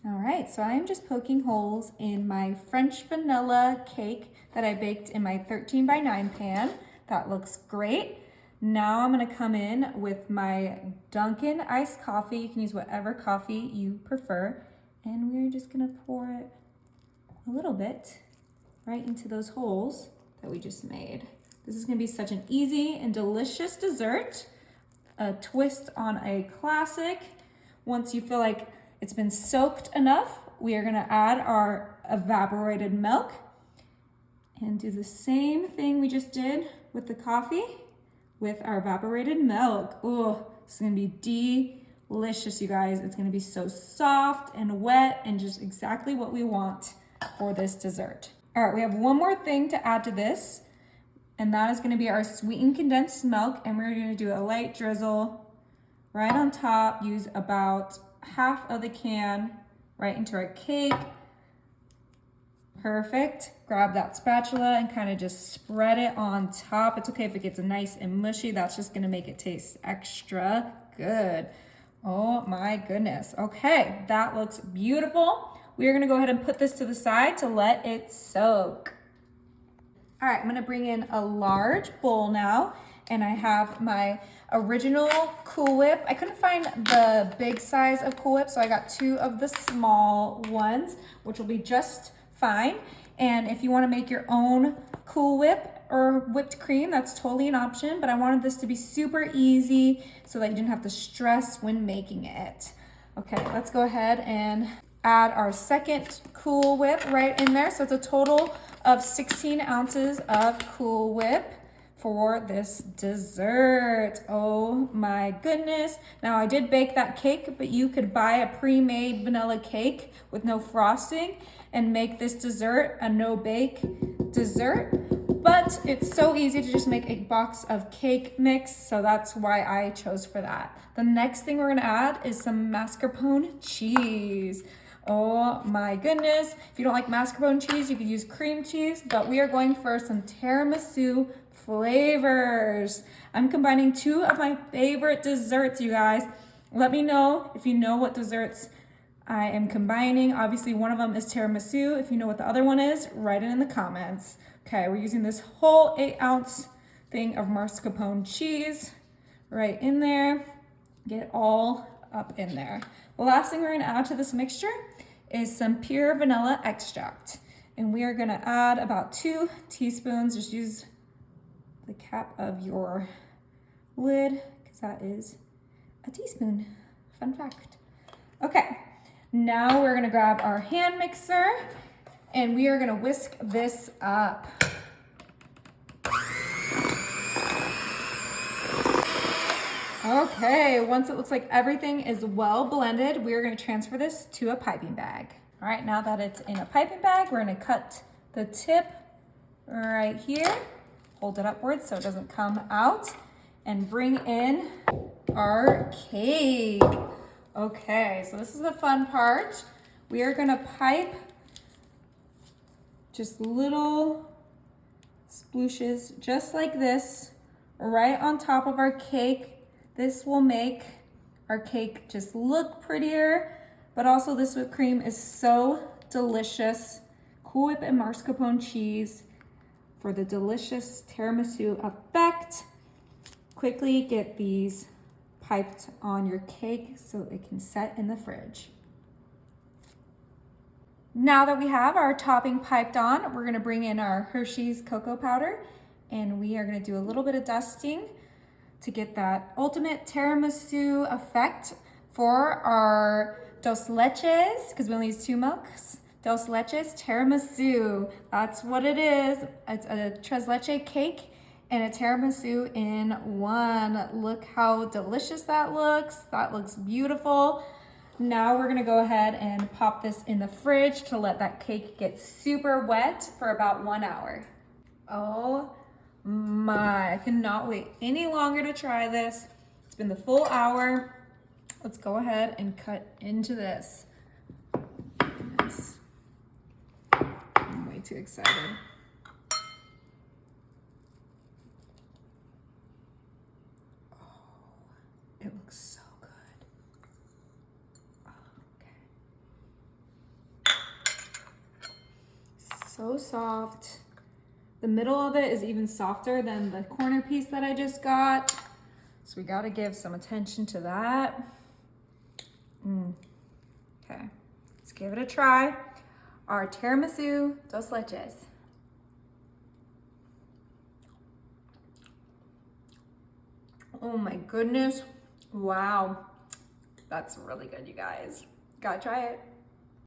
All right, so I am just poking holes in my French vanilla cake that I baked in my 13 by 9 pan. That looks great. Now I'm gonna come in with my Dunkin' iced coffee. You can use whatever coffee you prefer. And we're just gonna pour it a little bit right into those holes that we just made. This is gonna be such an easy and delicious dessert. A twist on a classic. Once you feel like it's been soaked enough, we are gonna add our evaporated milk and do the same thing we just did with the coffee with our evaporated milk. Oh, it's gonna be delicious, you guys. It's gonna be so soft and wet and just exactly what we want for this dessert. All right, we have one more thing to add to this, and that is gonna be our sweetened condensed milk, and we're gonna do a light drizzle right on top. Use about half of the can right into our cake. Perfect. Grab that spatula and kind of just spread it on top. It's okay if it gets nice and mushy. That's just gonna make it taste extra good. Oh my goodness. Okay, that looks beautiful. We are gonna go ahead and put this to the side to let it soak. All right, I'm gonna bring in a large bowl now, and I have my original Cool Whip. I couldn't find the big size of Cool Whip, so I got 2 of the small ones, which will be just fine. And if you wanna make your own Cool Whip or whipped cream, that's totally an option, but I wanted this to be super easy so that you didn't have to stress when making it. Okay, let's go ahead and add our second Cool Whip right in there. So it's a total of 16 ounces of Cool Whip for this dessert. Oh my goodness. Now I did bake that cake, but you could buy a pre-made vanilla cake with no frosting and make this dessert a no-bake dessert. But it's so easy to just make a box of cake mix, so that's why I chose for that. The next thing we're gonna add is some mascarpone cheese. Oh my goodness. If you don't like mascarpone cheese, you could use cream cheese, but we are going for some tiramisu flavors. I'm combining 2 of my favorite desserts, you guys. Let me know if you know what desserts I am combining. Obviously, one of them is tiramisu. If you know what the other one is, write it in the comments. Okay, we're using this whole 8-ounce thing of mascarpone cheese right in there. Get it all up in there. The last thing we're gonna add to this mixture is some pure vanilla extract. And we are gonna add about 2 teaspoons. Just use the cap of your lid, because that is a teaspoon. Fun fact. Okay, now we're gonna grab our hand mixer and we are gonna whisk this up. Okay, once it looks like everything is well blended, we are gonna transfer this to a piping bag. All right, now that it's in a piping bag, we're gonna cut the tip right here, hold it upwards so it doesn't come out, and bring in our cake. Okay, so this is the fun part. We are gonna pipe just little splooshes, just like this, right on top of our cake. This will make our cake just look prettier, but also this whipped cream is so delicious. Cool Whip and mascarpone cheese for the delicious tiramisu effect. Quickly get these piped on your cake so it can set in the fridge. Now that we have our topping piped on, we're gonna bring in our Hershey's cocoa powder, and we are gonna do a little bit of dusting to get that ultimate tiramisu effect for our dos leches, because we only use 2 milks. Dos leches tiramisu, that's what it is. It's a tres leche cake and a tiramisu in one. Look how delicious that looks. That looks beautiful. Now we're gonna go ahead and pop this in the fridge to let that cake get super wet for about 1 hour. Oh my, I cannot wait any longer to try this. It's been the full hour. Let's go ahead and cut into this. Goodness. I'm way too excited. Oh, it looks so good. Okay. So soft. The middle of it is even softer than the corner piece that I just got. So we gotta give some attention to that. Okay, let's give it a try. Our tiramisu dos leches. Oh my goodness. Wow. That's really good, you guys. Gotta try it.